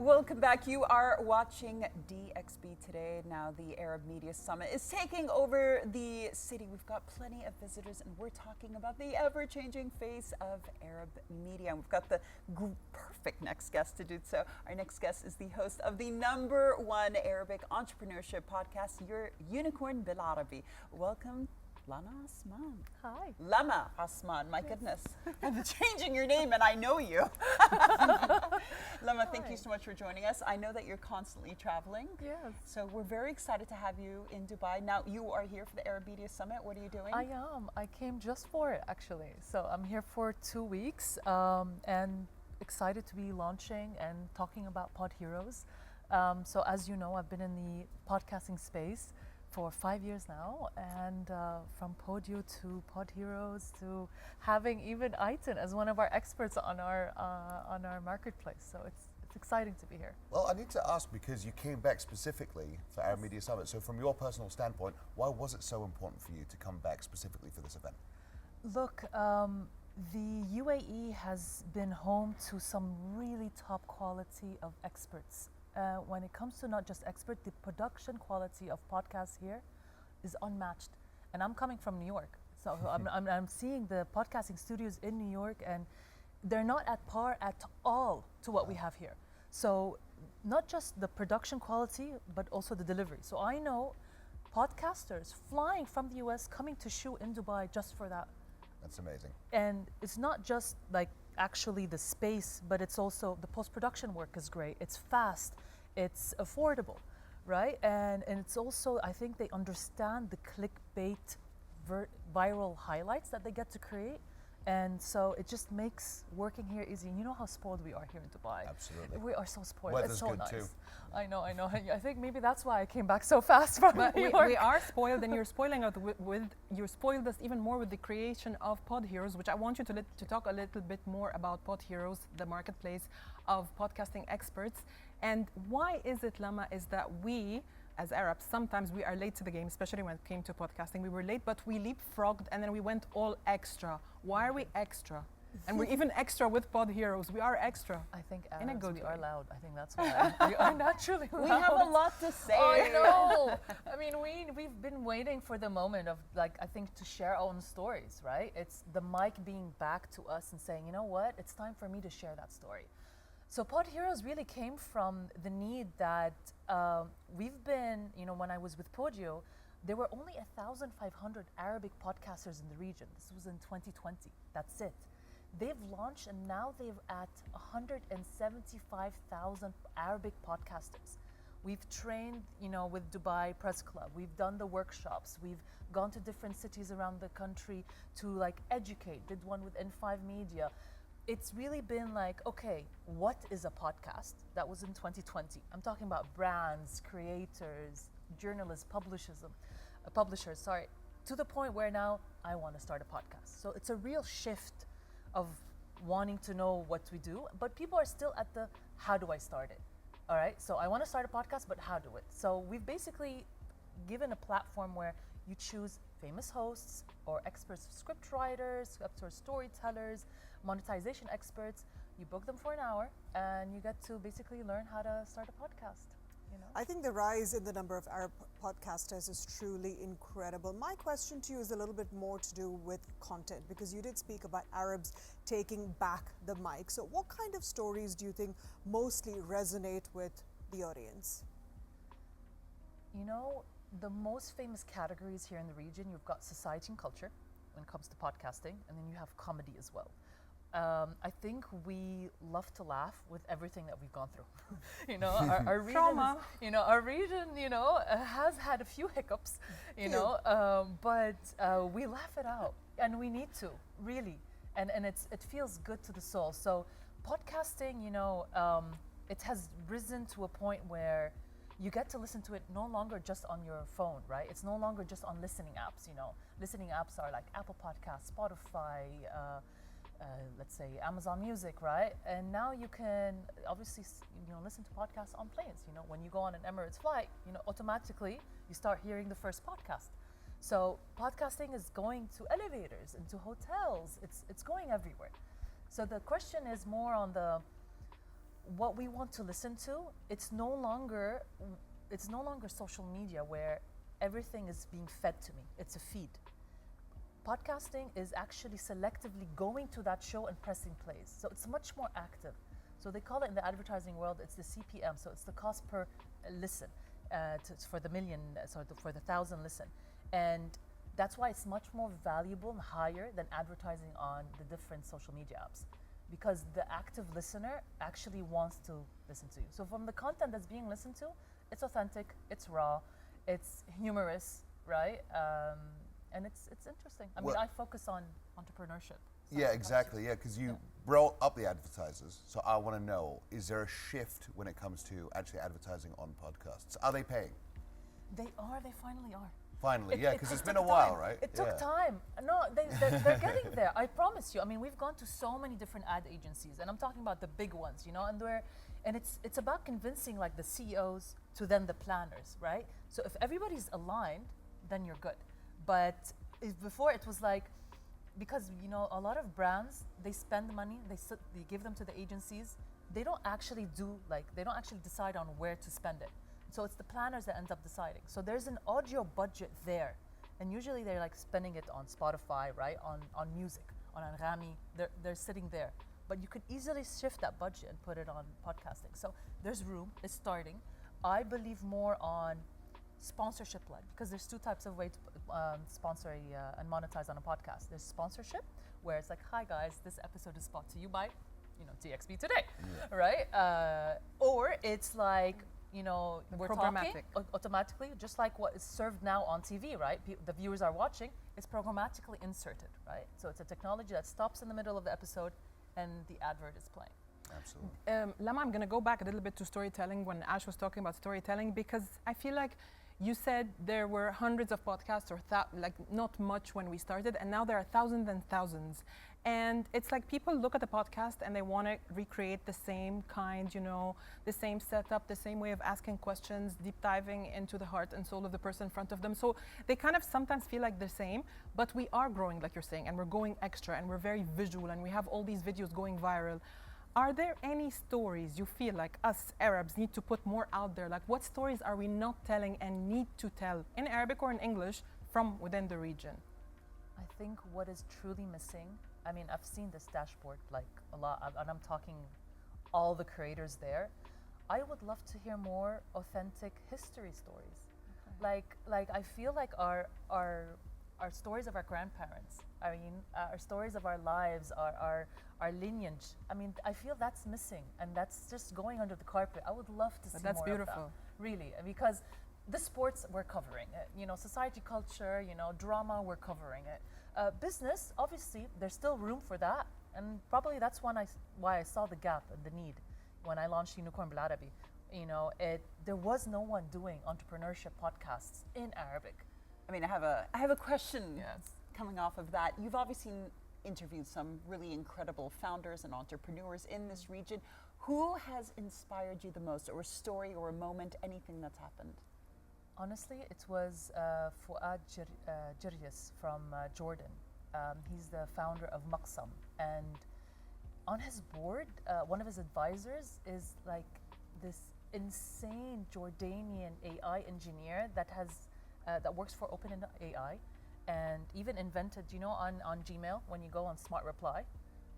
Welcome back. You are watching DXB today. Now the Arab Media Summit is taking over the city. We've got plenty of visitors and we're talking about the ever-changing face of Arab media. And we've got the perfect next guest to do so. Our next guest is the host of the #1 Arabic entrepreneurship podcast, your Unicorn Bil Arabi. Welcome, Lama Osman. Hi. Lama Osman, my goodness. I'm changing your name and I know you. Lama, thank you so much for joining us. I know that you're constantly traveling. Yes. So we're very excited to have you in Dubai. Now you are here for the Arab Media Summit. What are you doing? I am. I came just for it, actually. So I'm here for 2 weeks and excited to be launching and talking about PodHeroes. So as you know, I've been in the podcasting space for 5 years now, and from Podio to PodHeroes to having even Aitan as one of our experts on our marketplace. So it's exciting to be here. Well, I need to ask, because you came back specifically for Arab Media Summit. So from your personal standpoint, why was it so important for you to come back specifically for this event? Look, the UAE has been home to some really top quality of experts. When it comes to not just expert, the production quality of podcasts here is unmatched. And I'm coming from New York. So I'm seeing the podcasting studios in New York, and they're not at par at all to what we have here. So not just the production quality, but also the delivery. So I know podcasters flying from the US coming to shoot in Dubai just for that. That's amazing. And it's not just like actually the space, but it's also the post-production work is great. It's fast, it's affordable, right? And it's also, I think they understand the clickbait viral highlights that they get to create. And so it just makes working here easy. You know how spoiled we are here in Dubai. Absolutely. We are so spoiled. Weather's it's so good nice. too. I know. I think maybe that's why I came back so fast from But New York. we are spoiled, and you're spoiling us you're spoiled us even more with the creation of PodHeroes, which I want you to talk a little bit more about PodHeroes, the marketplace of podcasting experts. And why is it, Lama, is that we, as Arabs, sometimes we are late to the game, especially when it came to podcasting. We were late, but we leapfrogged and then we went all extra. Why are we extra? And we're even extra with PodHeroes. We are extra. I think in a Arabs, good we way. are loud. I think that's why. We are naturally loud. We have a lot to say. I know. I mean, we've been waiting for the moment of, like, I think, to share our own stories, right? It's the mic being back to us and saying, you know what? It's time for me to share that story. So PodHeroes really came from the need that we've been, you know, when I was with Podio, there were only 1,500 Arabic podcasters in the region. This was in 2020. That's it. They've launched and now they're at 175,000 Arabic podcasters. We've trained, you know, with Dubai Press Club. We've done the workshops. We've gone to different cities around the country to like educate. Did one with N5 Media. It's really been like, okay, what is a podcast? That was in 2020. I'm talking about brands, creators, journalists, publishers, to the point where now I want to start a podcast. So it's a real shift of wanting to know what we do, but people are still at the, how do I start it? All right, so I want to start a podcast, but how do it? So we've basically given a platform where you choose famous hosts or experts, script writers, experts, storytellers, monetization experts. You book them for an hour and you get to basically learn how to start a podcast. You know? I think the rise in the number of Arab podcasters is truly incredible. My question to you is a little bit more to do with content, because you did speak about Arabs taking back the mic. So what kind of stories do you think mostly resonate with the audience? You know, the most famous categories here in the region, you've got society and culture when it comes to podcasting, and then you have comedy as well. I think we love to laugh with everything that we've gone through. You know, our region, our region, has had a few hiccups, but we laugh it out, and we need to really, and it feels good to the soul. So, podcasting, it has risen to a point where you get to listen to it no longer just on your phone, right? It's no longer just on listening apps. Listening apps are like Apple Podcasts, Spotify. Let's say Amazon Music, right? And now you can obviously, listen to podcasts on planes. When you go on an Emirates flight, automatically you start hearing the first podcast. So podcasting is going to elevators, into hotels. It's going everywhere. So the question is more on the, what we want to listen to, it's no longer social media where everything is being fed to me. It's a feed. Podcasting is actually selectively going to that show and pressing plays. So it's much more active. So they call it in the advertising world, it's the CPM. So it's the cost per listen for the million, for the 1,000 listen. And that's why it's much more valuable and higher than advertising on the different social media apps, because the active listener actually wants to listen to you. So from the content that's being listened to, it's authentic, it's raw, it's humorous, right? And it's interesting. I mean, I focus on entrepreneurship. Yeah, exactly. Yeah, because you brought up the advertisers. So I want to know, is there a shift when it comes to actually advertising on podcasts? Are they paying? They finally are. Finally, yeah, because it's been a took while, time. right? It took time. No, they're getting there. I promise you. I mean, we've gone to so many different ad agencies, and I'm talking about the big ones, you know, and it's about convincing like the CEOs to then the planners, right? So if everybody's aligned, then you're good. But before it was like, because you know a lot of brands, they spend money, they give them to the agencies. They don't actually decide on where to spend it. So it's the planners that end up deciding. So there's an audio budget there, and usually they're like spending it on Spotify, right? On music, on Anghami. They're sitting there, but you could easily shift that budget and put it on podcasting. So there's room. It's starting. I believe more on sponsorship-led, because there's two types of way to sponsor and monetize on a podcast. There's sponsorship, where it's like, hi guys, this episode is brought to you by, you know, DXB today, right? Or it's like, you know, we're talking automatically, just like what is served now on TV, right? The viewers are watching, it's programmatically inserted, right? So it's a technology that stops in the middle of the episode and the advert is playing. Absolutely. Lama, I'm going to go back a little bit to storytelling when Ash was talking about storytelling, because I feel like you said there were hundreds of podcasts, or like not much when we started, and now there are thousands and thousands. And it's like people look at the podcast and they want to recreate the same kind, you know, the same setup, the same way of asking questions, deep diving into the heart and soul of the person in front of them. So they kind of sometimes feel like the same, but we are growing, like you're saying, and we're going extra, and we're very visual, and we have all these videos going viral. Are there any stories you feel like us Arabs need to put more out there? Like, what stories are we not telling and need to tell in Arabic or in English from within the region? I think what is truly missing, I mean, I've seen this dashboard like a lot, and I'm talking all the creators there. I would love to hear more authentic history stories. Okay. Like I feel like our stories of our grandparents, I mean, our stories of our lives, our lineage. I mean, I feel that's missing, and that's just going under the carpet. I would love to see that's more beautiful. of that, really, because the sports we're covering it, you know, society, culture, you know, drama, we're covering it. Business, obviously, there's still room for that, and probably that's why I saw the gap and the need when I launched Unicorn Bil Arabi. You know, there was no one doing entrepreneurship podcasts in Arabic. I mean, I have a question coming off of that. You've obviously interviewed some really incredible founders and entrepreneurs in this region. Who has inspired you the most, or a story or a moment, anything that's happened? Honestly, it was Fouad Jirjis from Jordan. He's the founder of Maqsam, and on his board, one of his advisors is like this insane Jordanian AI engineer that works for OpenAI, and even invented, you know, on Gmail, when you go on Smart Reply,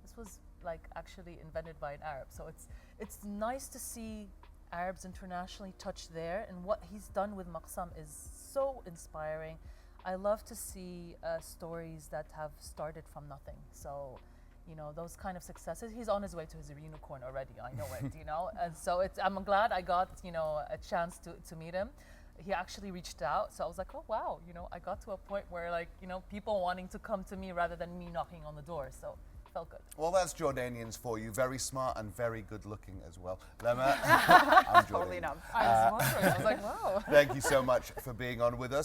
this was like actually invented by an Arab. So it's nice to see Arabs internationally touch there, and what he's done with Maqsam is so inspiring. I love to see stories that have started from nothing. So, you know, those kind of successes. He's on his way to his unicorn already. I know it, you know. And so I'm glad I got, you know, a chance to meet him. He actually reached out, so I was like, oh wow, you know, I got to a point where, like, you know, people wanting to come to me rather than me knocking on the door. So it felt good. Well, that's Jordanians for you. Very smart and very good looking as well. Lama, I'm Jordanian. Totally enough. I was wondering. I was like, wow. Thank you so much for being on with us.